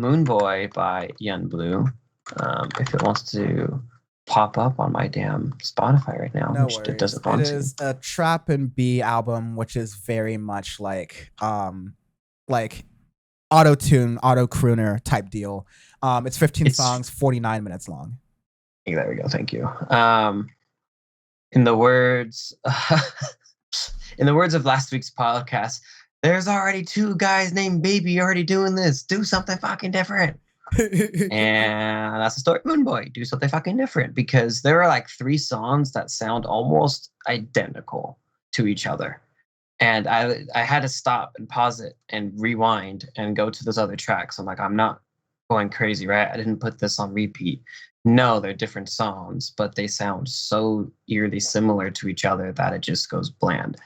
Moon Boy by Bleu. If it wants to pop up on my damn Spotify right now, No which it worries. doesn't It want to. is a trap and B album, which is very much like auto tune, auto crooner type deal. It's 15 It's songs, 49 minutes long. there we go. Thank you. In the words, in the words of last week's podcast, there's already two guys named Baby already doing this. Do something fucking different. And that's the story of Moon Boy. Do something fucking different, because there are like three songs that sound almost identical to each other. And I had to stop and pause it and rewind and go to those other tracks. I'm like, I'm not going crazy, right? I didn't put this on repeat. No, they're different songs, but they sound so eerily similar to each other that it just goes bland.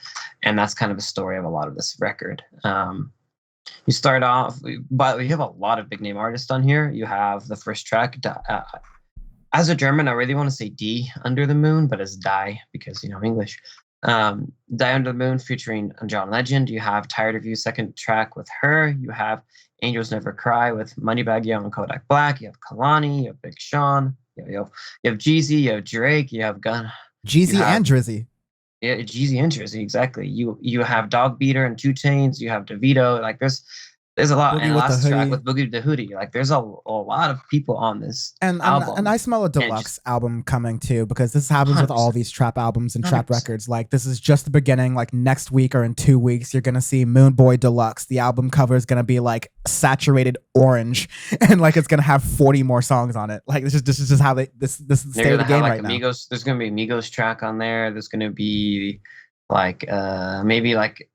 And that's kind of the story of a lot of this record. You start off, but you have a lot of big name artists on here. You have the first track. As a German, I really want to say Die Under the Moon, but it's Die because, English. Die Under the Moon featuring John Legend. You have Tired of You, second track with her. You have Angels Never Cry with Moneybagg Yo and Kodak Black. You have Kalani. You have Big Sean. You have Jeezy. You have Drake. You have Gun. Jeezy and Drizzy. Yeah, Jeezy and Drizzy, exactly. You have Dog Beater and 2 Chainz. You have DeVito. Like there's a lot. Boogie And with the last track Hoodie. with Boogie the Hoodie. Like there's a lot of people on this And album. I smell a deluxe album coming too, because this happens with all these trap albums and trap 100%. records. Like, this is just the beginning. Like, next week or in 2 weeks, you're gonna see Moon Boy Deluxe. The album cover is gonna be like saturated orange, and like it's gonna have 40 more songs on it. Like, this is just how this is the state of the game right now. There's gonna be a Migos track on there. There's gonna be like maybe like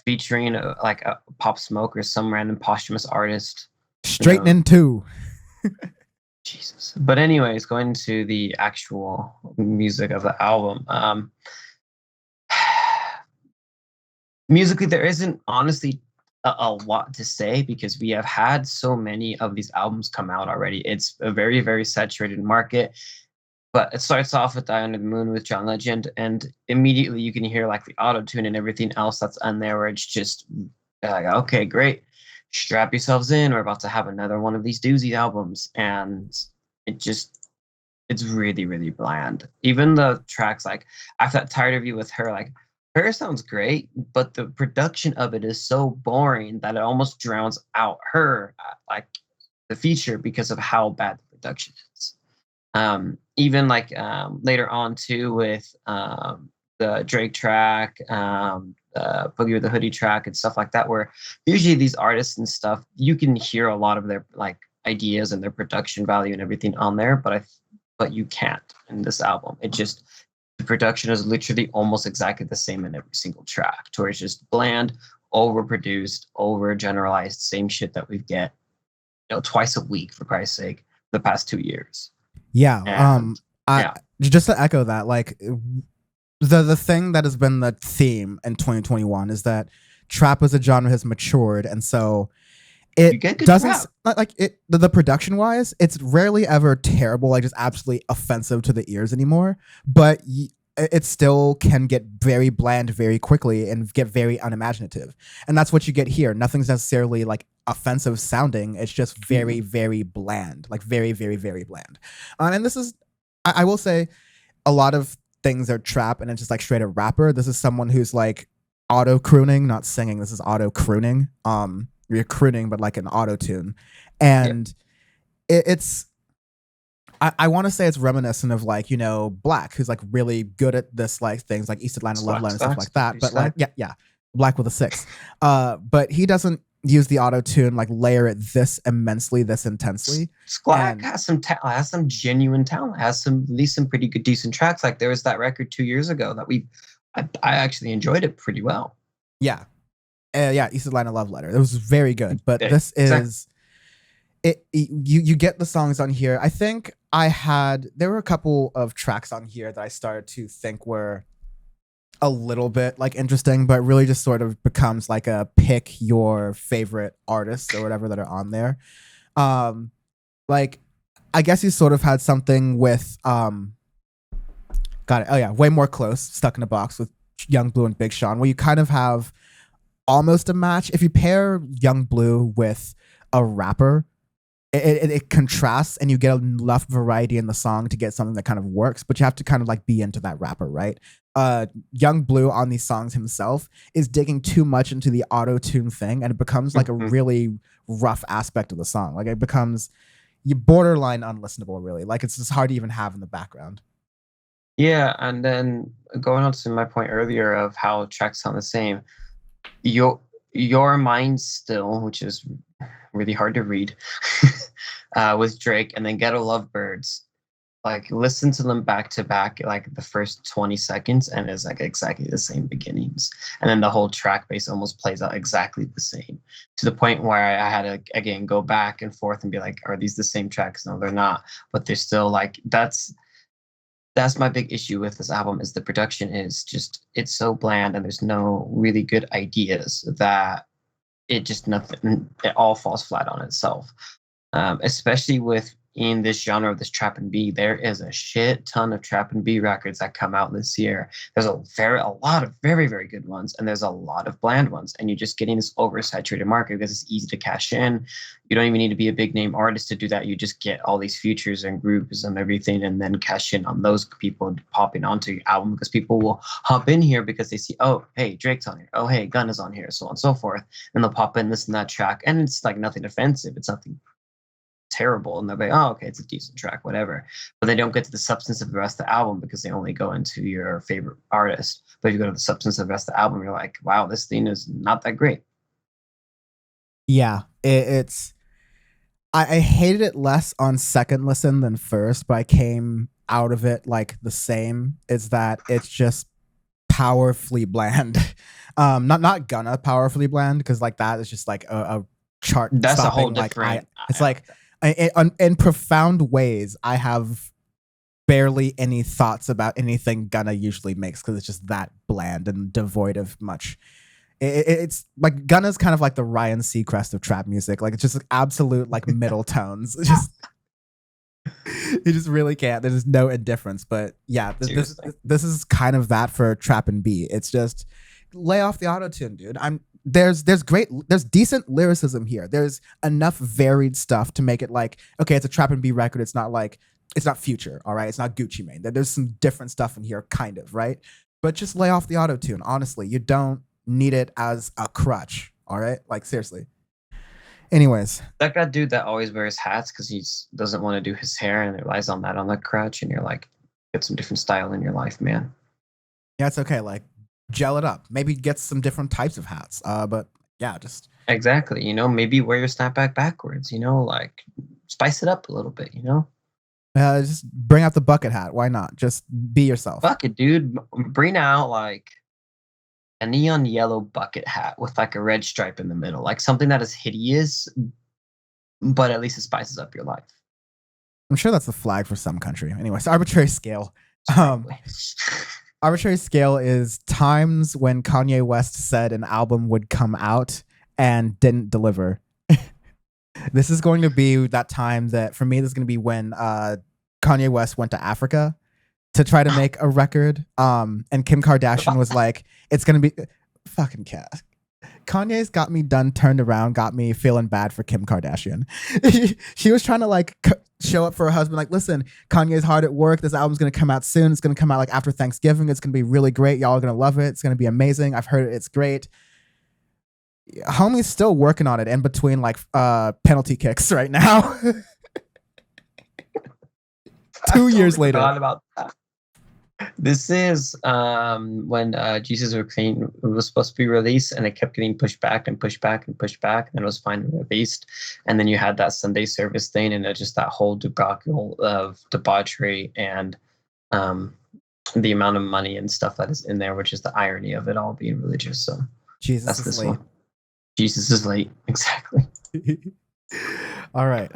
featuring like a Pop Smoke or some random posthumous artist. Straightening too. Jesus. But anyways, going to the actual music of the album. Musically, there isn't honestly a lot to say, because we have had so many of these albums come out already. It's a very, very saturated market. But it starts off with Die Under the Moon with John Legend, and immediately you can hear like the auto tune and everything else that's on there, where it's just like, okay, great, strap yourselves in. We're about to have another one of these doozy albums, and it's really, really bland. Even the tracks like I've got Tired of You with her, like her sounds great, but the production of it is so boring that it almost drowns out her, like the feature, because of how bad the production is. Even like later on too with the Drake track, Boogie with the Hoodie track and stuff like that, where usually these artists and stuff, you can hear a lot of their like ideas and their production value and everything on there, but you can't in this album. The production is literally almost exactly the same in every single track, to where it's just bland, overproduced, overgeneralized, same shit that we get, twice a week, for Christ's sake, the past 2 years. Yeah. And, Just to echo that, like the thing that has been the theme in 2021 is that trap as a genre has matured, and so it doesn't like it. The production wise, it's rarely ever terrible, like just absolutely offensive to the ears anymore. But it still can get very bland very quickly and get very unimaginative, and that's what you get here. Nothing's necessarily like offensive sounding. It's just very, very bland, like very, very, very bland. And this is, I will say, a lot of things are trap and it's just like straight up rapper. This is someone who's like auto crooning, not singing. This is auto crooning. You're crooning, but like an auto tune, and it's. I want to say it's reminiscent of like, Black, who's like really good at this, like things like East Atlanta Love Letter and stuff like that. But like, yeah, Black with a 6. But he doesn't use the auto tune, like layer it this immensely, this intensely. Black has some genuine talent, has at least some pretty good, decent tracks. Like there was that record 2 years ago that I actually enjoyed it pretty well. Yeah. East Atlanta Love Letter. It was very good. But this is it. You get the songs on here. I think there were a couple of tracks on here that I started to think were a little bit like interesting, but really just sort of becomes like a pick your favorite artists or whatever that are on there. Like I guess you sort of had something with got it. Oh yeah, Way More Close, Stuck in a Box with Young Bleu and Big Sean, where you kind of have almost a match. If you pair Young Bleu with a rapper, it contrasts and you get enough variety in the song to get something that kind of works, but you have to kind of like be into that rapper, right? Young Blue on these songs himself is digging too much into the auto-tune thing, and it becomes like a really rough aspect of the song. Like it becomes you borderline unlistenable, really. Like it's just hard to even have in the background. Yeah, and then going on to my point earlier of how tracks sound the same, your mind still, which is really hard to read, with Drake, and then Ghetto Lovebirds. Like listen to them back to back, like the first 20 seconds, and it's like exactly the same beginnings, and then the whole track base almost plays out exactly the same, to the point where I had to again go back and forth and be like, are these the same tracks? No, they're not, but they're still like that's my big issue with this album is the production is just it's so bland and there's no really good ideas that it just nothing it all falls flat on itself. Especially with in this genre of this trap and B, there is a shit ton of trap and B records that come out this year. There's a lot of very, very good ones, and there's a lot of bland ones. And you're just getting this oversaturated market because it's easy to cash in. You don't even need to be a big name artist to do that. You just get all these features and groups and everything, and then cash in on those people popping onto your album because people will hop in here because they see, oh, hey, Drake's on here. Oh, hey, Gunna's on here, so on and so forth. And they'll pop in this and that track. And it's like nothing offensive. It's nothing terrible, and they'll be, oh, okay, it's a decent track, whatever. But they don't get to the substance of the rest of the album because they only go into your favorite artist. But if you go to the substance of the rest of the album, you're like, wow, this thing is not that great. Yeah, it's I hated it less on second listen than first, but I came out of it like the same. Is that it's just powerfully bland. Not gonna powerfully bland because like that is just like a chart. That's stopping, a whole like different. It's like in profound ways, I have barely any thoughts about anything Gunna usually makes because it's just that bland and devoid of much. It's like Gunna's kind of like the Ryan Seacrest of trap music. Like it's just like absolute like middle tones. It's just you just really can't. There's no indifference. But yeah, this is kind of that for trap and B. It's just lay off the auto-tune, dude. There's decent lyricism here. There's enough varied stuff to make it like, okay, it's a trap and B record. It's not Future, all right? It's not Gucci Mane. There's some different stuff in here, kind of, right? But just lay off the auto-tune. Honestly, you don't need it as a crutch, all right? Like seriously. Anyways, that dude that always wears hats because he doesn't want to do his hair and relies on that on the crutch, and you're like, get some different style in your life, man. Yeah, it's okay. Like gel it up. Maybe get some different types of hats. But yeah, just exactly. You know, maybe wear your snapback backwards. You know, like spice it up a little bit. You know, just bring out the bucket hat. Why not? Just be yourself. Bucket, dude. Bring out like a neon yellow bucket hat with like a red stripe in the middle, like something that is hideous, but at least it spices up your life. I'm sure that's the flag for some country. Anyways, arbitrary scale. Arbitrary scale is times when Kanye West said an album would come out and didn't deliver. This is going to be that time that, for me, this is going to be when Kanye West went to Africa to try to make a record. And Kim Kardashian was like, it's going to be fucking cat. Kanye's got me turned around, got me feeling bad for Kim Kardashian. She was trying to like show up for her husband, like, listen, Kanye's hard at work. This album's going to come out soon. It's going to come out like after Thanksgiving. It's going to be really great. Y'all are going to love it. It's going to be amazing. I've heard it's great. Homie's still working on it in between like penalty kicks right now. 2 years later. About that. This is when Jesus was supposed to be released, and it kept getting pushed back and pushed back and pushed back, and it was finally released. And then you had that Sunday service thing, and just that whole debacle of debauchery and the amount of money and stuff that is in there, which is the irony of it all being religious. So Jesus is late. Jesus is late, exactly. All right.